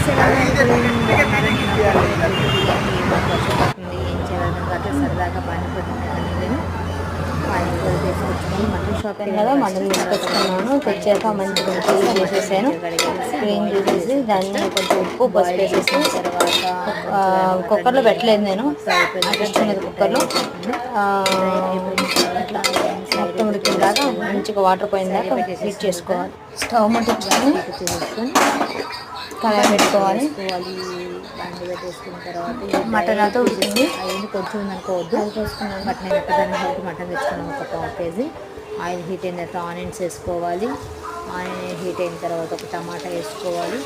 ఏం చేయాలి అట్లా సరదాగా పానీపూరి నేను పానీపూరి తీసుకొచ్చుకొని మటన్ షాప్ కదా మటన్ తీసుకొచ్చుకున్నాను. తెచ్చాక మంచిగా క్లీన్ చేసేసాను. క్లీన్ చేసేసి దాన్ని కొంచెం ఉప్పు పసుపు వేసేసి తర్వాత కుక్కర్లో పెట్టలేదు నేను, ఇష్టం లేదు కుక్కర్లో. మొత్తం ఉడికిన దాకా మంచిగా వాటర్ పోయిన దాకా హీట్ చేసుకోవాలి. స్టవ్ ముట్టించుకొని కళాయి పెట్టుకోవాలి. బండి పెట్టేసుకున్న తర్వాత మటన్ అయితే ఉడికింది. అవి కొంచెం ఉందనుకోవద్దు, పోసుకున్నాను. మటన్ దాన్ని హెల్త్ మటన్ తెచ్చుకున్నాం ఒక 1/2 kg. ఆయిల్ హీట్ అయిన తర్వాత ఆనియన్స్ వేసుకోవాలి. ఆనియన్ హీట్ అయిన తర్వాత ఒక టమాటా వేసుకోవాలి.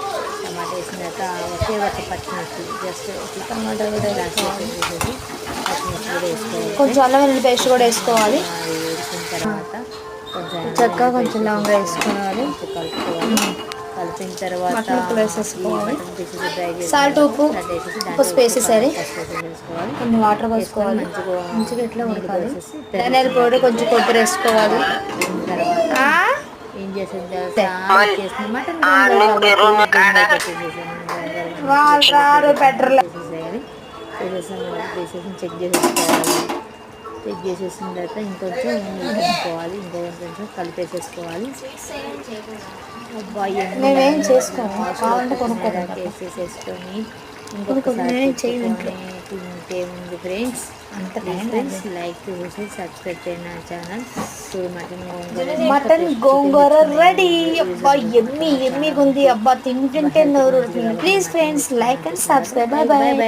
టమాటా వేసిన తర్వాత ఒకే ఒక పచ్చిమిర్చి జస్ట్ ఇట్లా టమాటా కూడా వేసేసి పచ్చిమిర్చి కూడా వేసుకోవాలి. కొంచెం అల్లం వెల్లుల్లి పేస్ట్ కూడా వేసుకోవాలి. అది వేసిన తర్వాత కొంచెం చక్కగా కొంచెం లవంగా వేసుకోవాలి. కలుపుకోవాలి. కలిపిన తర్వాత సాల్ట్ ఉప్పు పసుపు వేసేసారి కొన్ని వాటర్ పోసుకోవాలి. మంచిగా ఎట్లా ఉడకాలి. ధనియాల పొడి కొంచెం కొబ్బరి వేసుకోవాలి. తర్వాత ఏం చేసేది మటన్ చేసేసి చెక్ చేసేసుకోవాలి. చెక్ చేసేసిన తర్వాత ఇంకొంచెం వేసుకోవాలి. ఇంకొంచెం కలిపేసేసుకోవాలి. మేమేం చేసుకోము, కావాలంటే కొనుక్కోదాకా వేసేసేసుకొని ఇంకొకసారి తింటే ఉంది ఫ్రెండ్స్. అంత ఫ్రెండ్స్ లైక్ చేసి సబ్స్క్రైబ్ చేయండి నా ఛానల్. మటన్ గోంగూర రెడీ. అబ్బా ఎమ్మిగా ఉంది. అబ్బా తింటుంటే నోరు. Please friends like and subscribe. Bye bye.